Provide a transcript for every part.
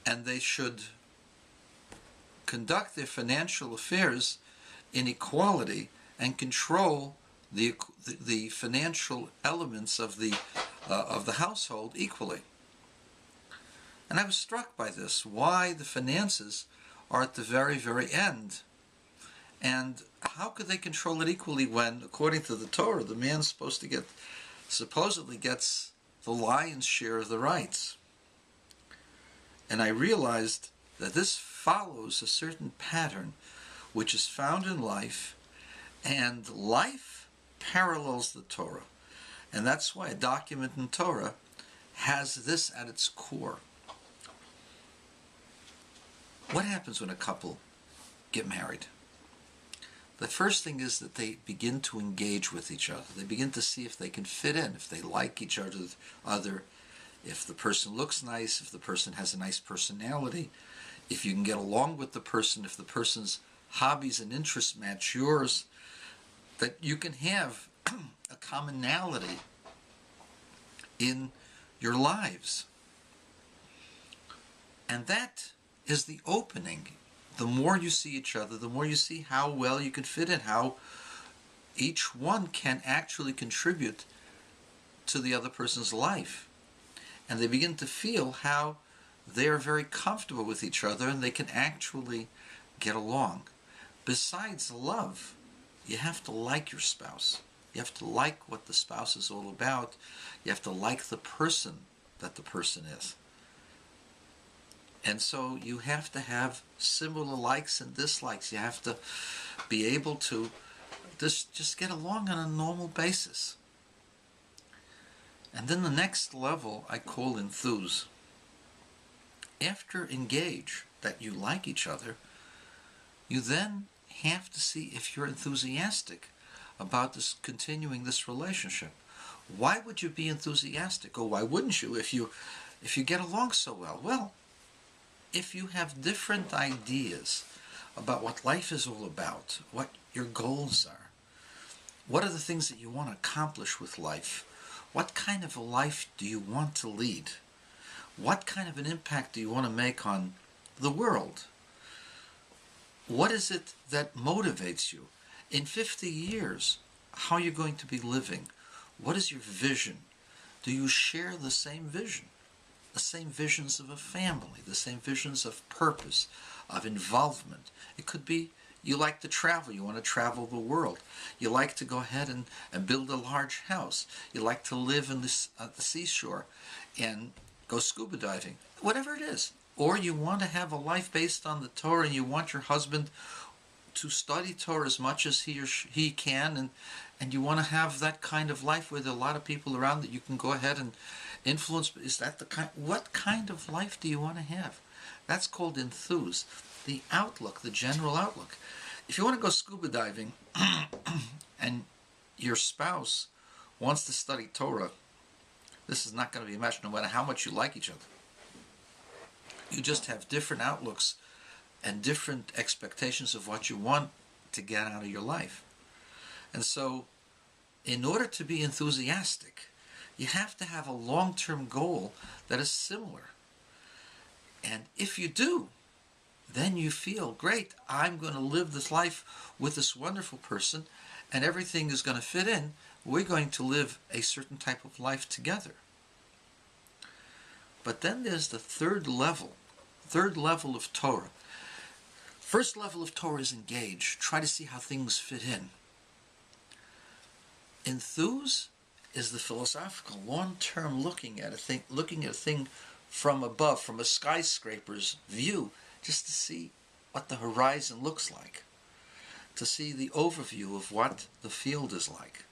and they should conduct their financial affairs in equality and control the financial elements of the household equally. And I was struck by this, why the finances are at the very, very end. And how could they control it equally when, according to the Torah, the man's supposedly gets the lion's share of the rights? And I realized that this follows a certain pattern which is found in life, and life parallels the Torah. And that's why a document in Torah has this at its core. What happens when a couple get married? The first thing is that they begin to engage with each other. They begin to see if they can fit in, if they like each other, if the person looks nice, if the person has a nice personality, if you can get along with the person, if the person's hobbies and interests match yours, that you can have a commonality in your lives. And that is the opening. The more you see each other, the more you see how well you can fit in, how each one can actually contribute to the other person's life. And they begin to feel how they are very comfortable with each other and they can actually get along. Besides love, you have to like your spouse. You have to like what the spouse is all about. You have to like the person that the person is. And so you have to have similar likes and dislikes. You have to be able to just get along on a normal basis. And then the next level I call enthuse. After engage, that you like each other, you then have to see if you're enthusiastic about continuing this relationship. Why would you be enthusiastic, or why wouldn't you if you get along so well? Well, if you have different ideas about what life is all about, what your goals are, what are the things that you want to accomplish with life, what kind of a life do you want to lead, what kind of an impact do you want to make on the world, what is it that motivates you? In 50 years, how are you going to be living? What is your vision? Do you share the same vision? The same visions of a family, the same visions of purpose, of involvement. It could be you like to travel, you want to travel the world. You like to go ahead and build a large house. You like to live in the seashore and go scuba diving. Whatever it is. Or you want to have a life based on the Torah and you want your husband to study Torah as much as he can, and you want to have that kind of life with a lot of people around that you can go ahead and influence. Is that the kind? What kind of life do you want to have? That's called enthuse. The outlook, the general outlook. If you want to go scuba diving and your spouse wants to study Torah, this is not going to be a match no matter how much you like each other. You just have different outlooks and different expectations of what you want to get out of your life. And so, in order to be enthusiastic, you have to have a long-term goal that is similar. And if you do, then you feel, great, I'm going to live this life with this wonderful person, and everything is going to fit in. We're going to live a certain type of life together. But then there's the third level of Torah. First level of Torah is engage. Try to see how things fit in. Enthuse is the philosophical, long-term looking at a thing from above, from a skyscraper's view, just to see what the horizon looks like, to see the overview of what the field is like.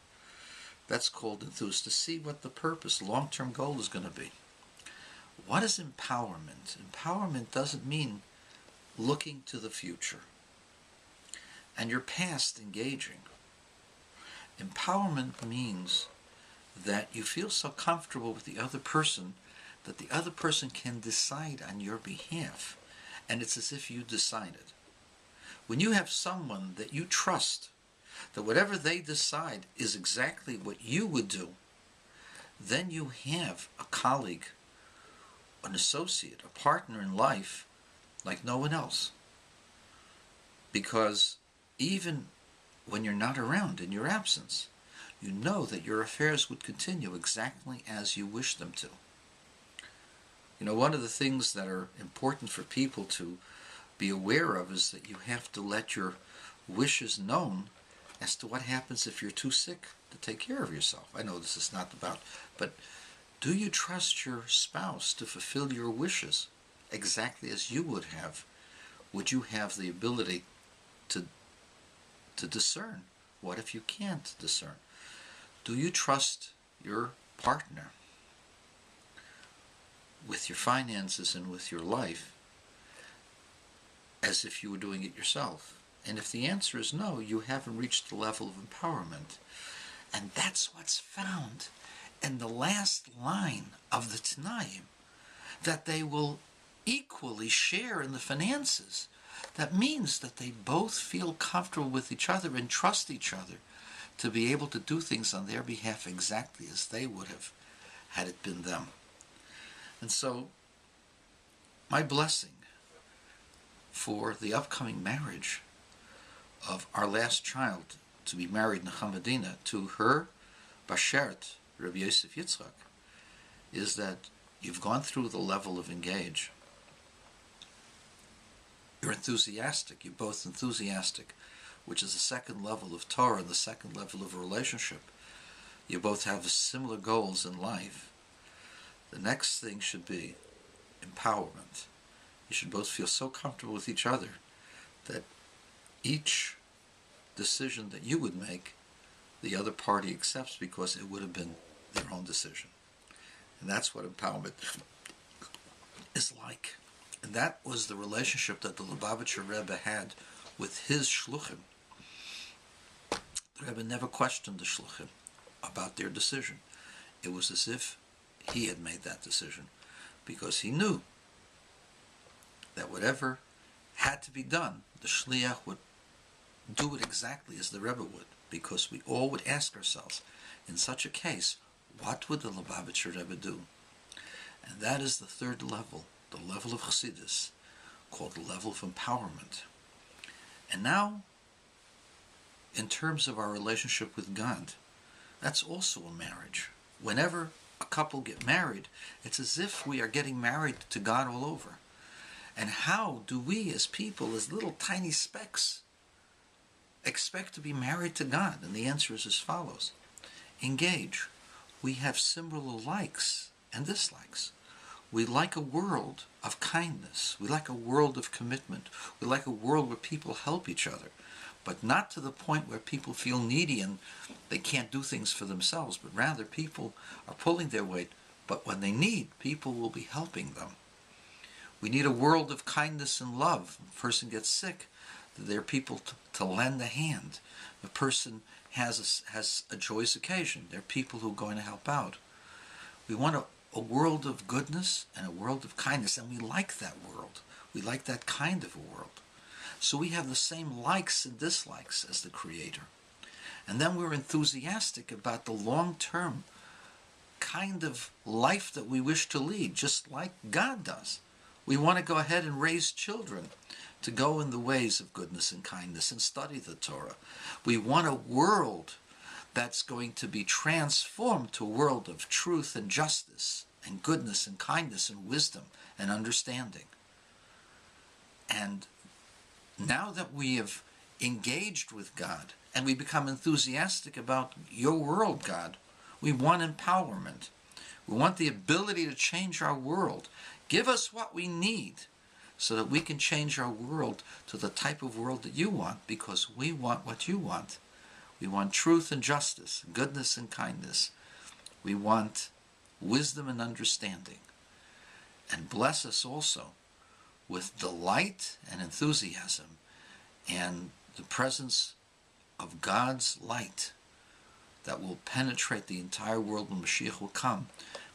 That's called enthuse, to see what the purpose, long-term goal is going to be. What is empowerment? Empowerment doesn't mean looking to the future and your past engaging. Empowerment means that you feel so comfortable with the other person that the other person can decide on your behalf, and it's as if you decided. When you have someone that you trust, that whatever they decide is exactly what you would do, then you have a colleague an associate, a partner in life like no one else. Because even when you're not around, in your absence, you know that your affairs would continue exactly as you wish them to. You know, one of the things that are important for people to be aware of is that you have to let your wishes known as to what happens if you're too sick to take care of yourself. I know this is not about, but do you trust your spouse to fulfill your wishes exactly as you would have? Would you have the ability to discern? What if you can't discern? Do you trust your partner with your finances and with your life as if you were doing it yourself? And if the answer is no, you haven't reached the level of empowerment. And that's what's found in the last line of the Tanaim, that they will equally share in the finances. That means that they both feel comfortable with each other and trust each other to be able to do things on their behalf exactly as they would have had it been them. And so, my blessing for the upcoming marriage of our last child to be married, Nechamadina, to her Bashert, Rabbi Yosef Yitzchak, is that you've gone through the level of engage. You're enthusiastic. You're both enthusiastic, which is the second level of Torah and the second level of a relationship. You both have similar goals in life. The next thing should be empowerment. You should both feel so comfortable with each other that each decision that you would make, the other party accepts because it would have been their own decision. And that's what empowerment is like. And that was the relationship that the Lubavitcher Rebbe had with his shluchim. The Rebbe never questioned the shluchim about their decision. It was as if he had made that decision, because he knew that whatever had to be done, the shliach would do it exactly as the Rebbe would, because we all would ask ourselves, in such a case, what would the Lubavitcher Rebbe do? And that is the third level, the level of Chassidus, called the level of empowerment. And now, in terms of our relationship with God, that's also a marriage. Whenever a couple get married, it's as if we are getting married to God all over. And how do we as people, as little tiny specks, expect to be married to God? And the answer is as follows. Engage. We have similar likes and dislikes. We like a world of kindness. We like a world of commitment. We like a world where people help each other, but not to the point where people feel needy and they can't do things for themselves, but rather people are pulling their weight, but when they need, people will be helping them. We need a world of kindness and love. If a person gets sick, there are people to lend a hand. If a person has a joyous occasion, there are people who are going to help out. We want a world of goodness and a world of kindness, and we like that world. We like that kind of a world. So we have the same likes and dislikes as the Creator. And then we're enthusiastic about the long-term kind of life that we wish to lead, just like God does. We want to go ahead and raise children to go in the ways of goodness and kindness and study the Torah. We want a world that's going to be transformed to a world of truth and justice and goodness and kindness and wisdom and understanding. And now that we have engaged with God and we become enthusiastic about your world, God, we want empowerment. We want the ability to change our world. Give us what we need so that we can change our world to the type of world that you want, because we want what you want. We want truth and justice, goodness and kindness. We want wisdom and understanding. And bless us also with delight and enthusiasm and the presence of God's light that will penetrate the entire world when Mashiach will come,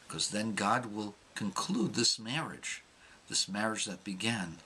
because then God will conclude this marriage that began